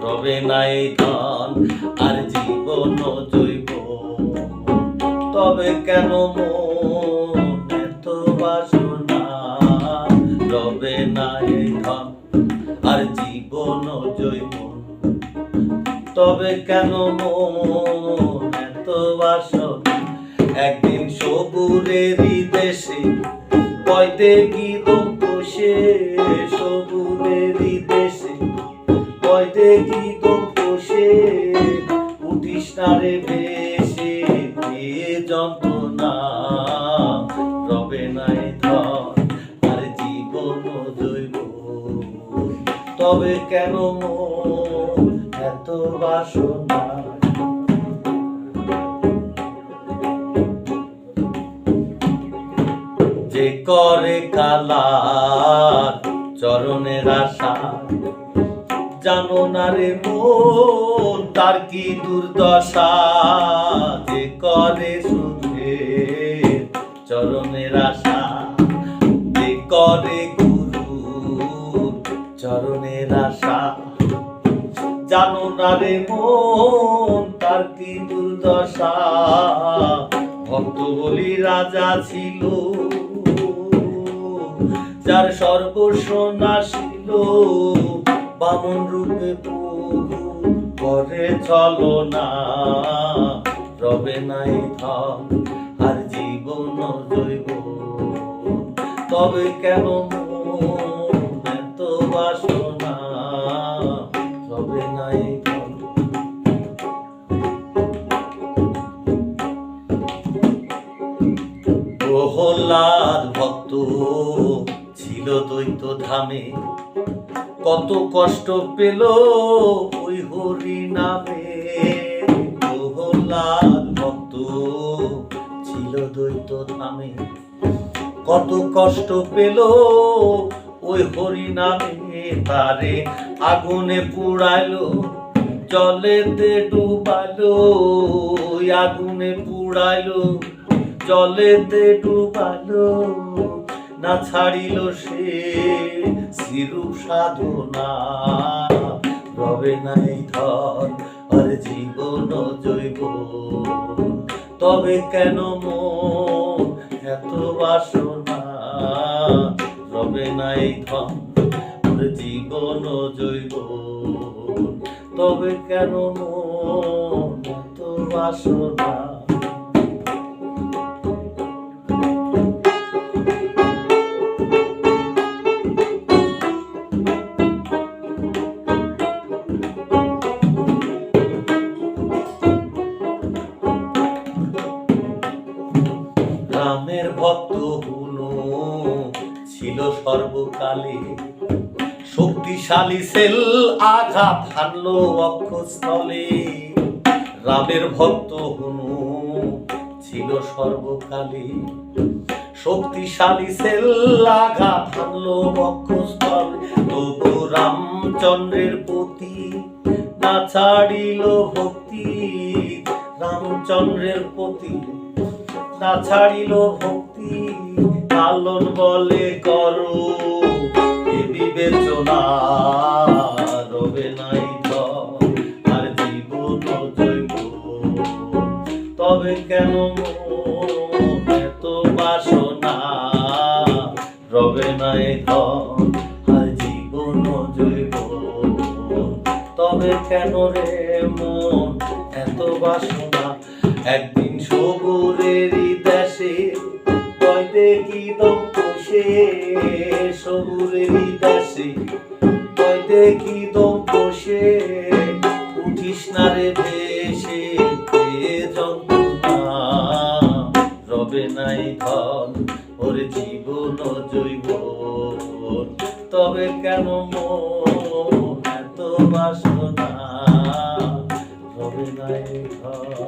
রবে নাই ধন আর জীবন জৈব, তবে কেন মন এত বাসনা, রবে নাই ধন আর জীবন জৈব, তবে কেন মন এত বাসনা। একদিন সবুরেরই দেশে কয়তে গিদম পোষে, সবুরেরই দেশে কয়তে গিদম পোষে, উঠিস না রে ভেসে এ যন্ত্রণা, রবে নাই ধন আর জীবন জৈব, তবে কেন মন এত বাসনা। যে করে কালার চরণের আশা, জানো না রে মন তার কি দুর্দশা। যে করে সুধের চরণের আশা, যে করে গুরুর চরণের আশা, জানো না রে মন তার কি দুর্দশা। ভক্ত বলি রাজা ছিল, যার সর্বস্ব নাশিল, বামন রূপে প্রভু করে ছলনা, রবে নাই ধন আর জীবন জৈব, তবে কেন মন এত বাসনা, রবে নাই ধন। প্রহ্লাদ ভক্ত ছিল দ্বৈত ধামে, কত কষ্ট পেল ওই হরি নামে। প্রহ্লাদ ভক্ত ছিল দ্বৈত ধামে, কত কষ্ট পেল ওই হরি নামে। তারে আগুনে পুড়াইলো, জলেতে ডুবাইলো, আগুনে পুড়াইলো, জলেতে ডুবাইলো, না ছাড়িল সে শ্রীরূপ সাধনা, রবে নাই ধন আর জীবন জৈব, তবে কেন মন এত বাসনা, রবে নাই ধন আর জীবন জৈব, তবে কেন মন এত বাসনা। রামের ভক্ত হুনু ছিল সর্বকালে, শক্তিশালী সেল আঘাত হানলো অক্ষস্থলে। রামের ভক্ত হুনু ছিল সর্বকালে, শক্তিশালী সেল আঘাত হানলো অক্ষস্থলে। তবু রামচন্দ্রের প্রতি না ছাড়িল ভক্তি, রামচন্দ্রের প্রতি না ছাড়িল ভক্তি। লালন বলে করো এ বিবেচনা, রবে নাই ধন আর জীবন জৈব, তবে কেন মন এত বাসনা, রবে নাই ধন আর জীবন জৈব, তবে কেন রে মন এত বাসনা। একদিন সবুরেরই দেশে কয়তে গিদম পোষে, সবুরেরই দেশে কয়তে গিদম পোষে, উঠিস না রে ভেসে এ যন্ত্রণা, রবে নাই ধন ওর জীবন জৈব, তবে কেন মন এত বাসনা, রবে নাই ধন।